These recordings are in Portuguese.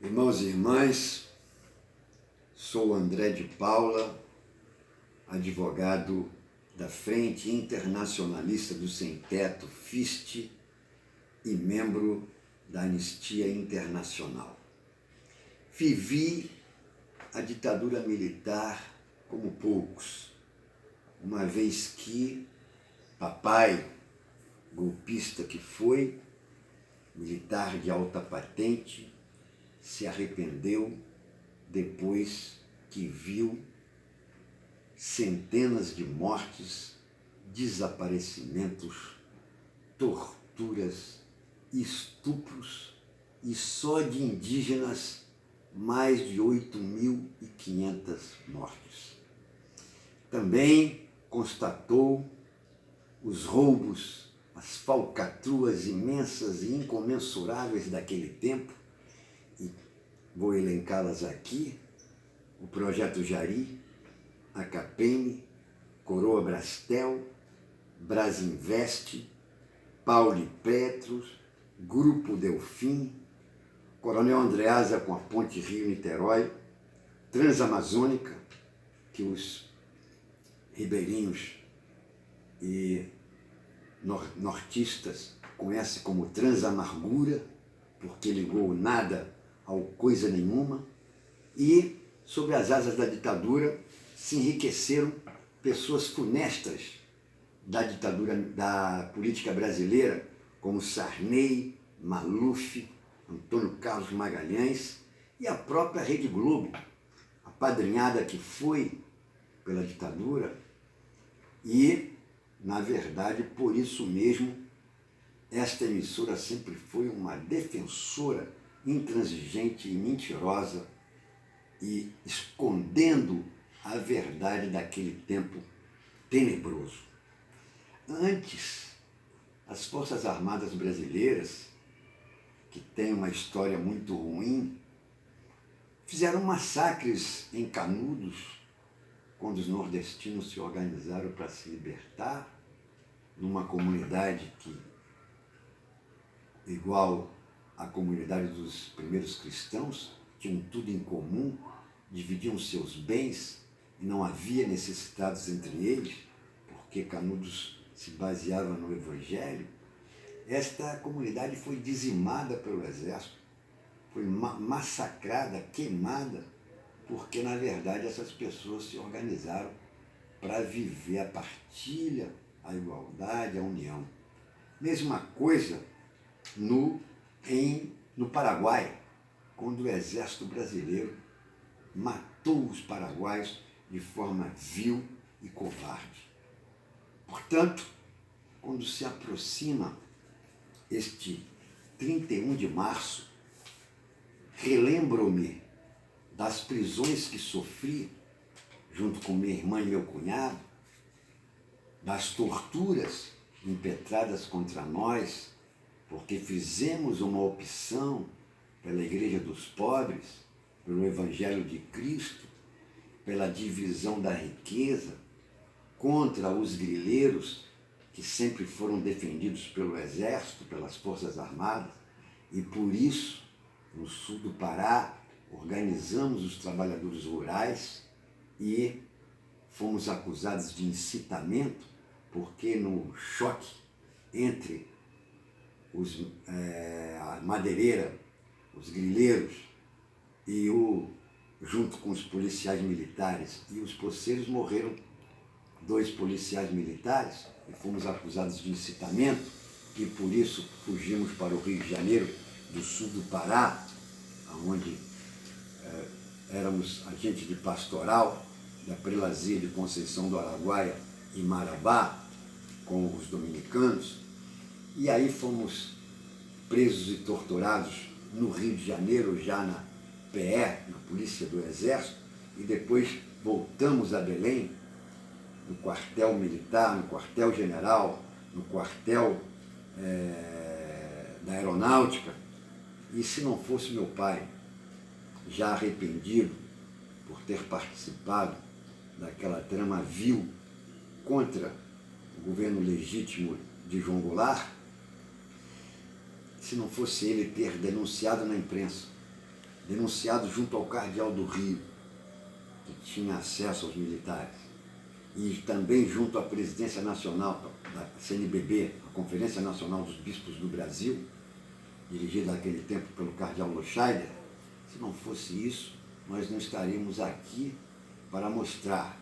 Irmãos e irmãs, sou André de Paula, advogado da Frente Internacionalista do Sem Teto, FIST, e membro da Anistia Internacional. Vivi a ditadura militar como poucos, uma vez que papai, golpista que foi, militar de alta patente, se arrependeu depois que viu centenas de mortes, desaparecimentos, torturas, estupros e só de indígenas mais de 8.500 mortes. Também constatou os roubos, as falcatruas imensas e incomensuráveis daquele tempo, e vou elencá-las aqui: o Projeto Jari, a Capem, Coroa Brastel, Brasinvest, Pauli Petros, Grupo Delfim, Coronel Andreasa com a Ponte Rio-Niterói, Transamazônica, que os ribeirinhos e nortistas conhecem como Transamargura, porque ligou o nada ao coisa nenhuma, e sobre as asas da ditadura se enriqueceram pessoas funestas da ditadura, da política brasileira, como Sarney, Maluf, Antônio Carlos Magalhães e a própria Rede Globo, apadrinhada que foi pela ditadura. E, na verdade, por isso mesmo, esta emissora sempre foi uma defensora intransigente e mentirosa, e escondendo a verdade daquele tempo tenebroso. Antes, as Forças Armadas brasileiras, que têm uma história muito ruim, fizeram massacres em Canudos, quando os nordestinos se organizaram para se libertar, numa comunidade que, igual à comunidade dos primeiros cristãos, tinham tudo em comum, dividiam seus bens e não havia necessitados entre eles, porque Canudos se baseava no Evangelho. Esta comunidade foi dizimada pelo exército, foi massacrada, queimada, porque, na verdade, essas pessoas se organizaram para viver a partilha, a igualdade, a união. Mesma coisa no Paraguai, quando o exército brasileiro matou os paraguaios de forma vil e covarde. Portanto, quando se aproxima este 31 de março, relembro-me das prisões que sofri junto com minha irmã e meu cunhado, das torturas impetradas contra nós, porque fizemos uma opção pela Igreja dos Pobres, pelo Evangelho de Cristo, pela divisão da riqueza, contra os grileiros, que sempre foram defendidos pelo Exército, pelas Forças Armadas, e por isso, no sul do Pará, organizamos os trabalhadores rurais e fomos acusados de incitamento, porque no choque entre a madeireira, os grileiros e junto com os policiais militares e os poceiros, morreram 2 policiais militares e fomos acusados de incitamento, e por isso fugimos para o Rio de Janeiro, do sul do Pará, onde éramos agentes de pastoral da Prelazia de Conceição do Araguaia e Marabá, com os dominicanos, e aí fomos presos e torturados no Rio de Janeiro, já na PE, na Polícia do Exército, e depois voltamos a Belém, no quartel militar, no quartel general, no quartel da aeronáutica. E se não fosse meu pai, já arrependido por ter participado daquela trama vil contra o governo legítimo de João Goulart, se não fosse ele ter denunciado na imprensa denunciado junto ao Cardeal do Rio, que tinha acesso aos militares, e também junto à Presidência Nacional da CNBB, a Conferência Nacional dos Bispos do Brasil, dirigida naquele tempo pelo Cardeal Loscheider, se não fosse isso, nós não estaríamos aqui para mostrar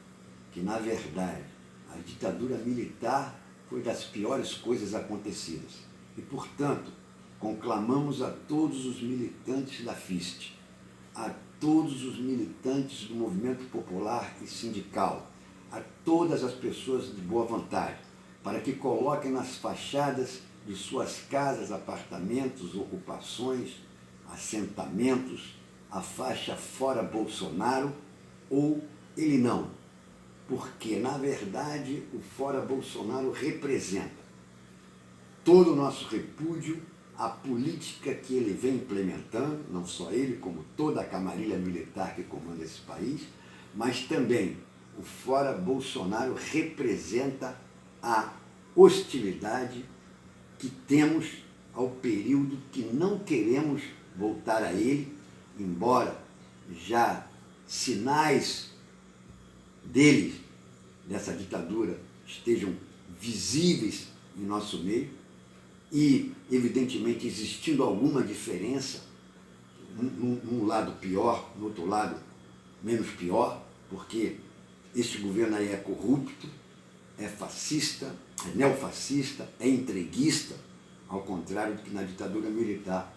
que, na verdade, a ditadura militar foi das piores coisas acontecidas. E, portanto, conclamamos a todos os militantes da FIST, a todos os militantes do movimento popular e sindical, a todas as pessoas de boa vontade, para que coloquem nas fachadas de suas casas, apartamentos, ocupações, assentamentos, a faixa Fora Bolsonaro ou Ele Não. Porque, na verdade, o Fora Bolsonaro representa todo o nosso repúdio à política que ele vem implementando, não só ele, como toda a camarilha militar que comanda esse país, mas também o Fora Bolsonaro representa a hostilidade que temos ao período que não queremos voltar a ele, embora já sinais deles, dessa ditadura, estejam visíveis em nosso meio e, evidentemente, existindo alguma diferença, num lado pior, no outro lado menos pior, porque este governo aí é corrupto, é fascista, é neofascista, é entreguista, ao contrário do que na ditadura militar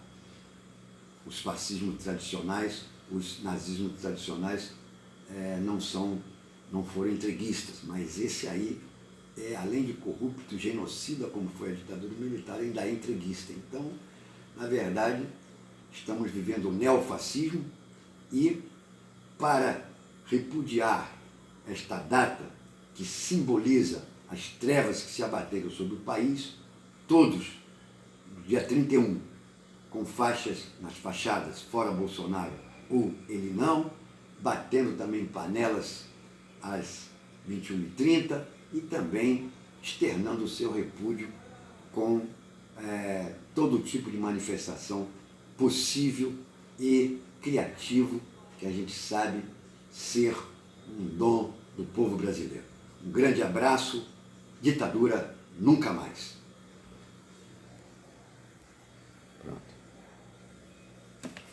os fascismos tradicionais, os nazismos tradicionais não foram entreguistas, mas esse aí, além de corrupto, genocida, como foi a ditadura militar, ainda é entreguista. Então, na verdade, estamos vivendo o neofascismo e, para repudiar esta data que simboliza as trevas que se abateram sobre o país, todos, no dia 31, com faixas nas fachadas Fora Bolsonaro ou Ele Não, batendo também panelas às 21h30 e também externando o seu repúdio com todo tipo de manifestação possível e criativo, que a gente sabe ser um dom do povo brasileiro. Um grande abraço, ditadura nunca mais.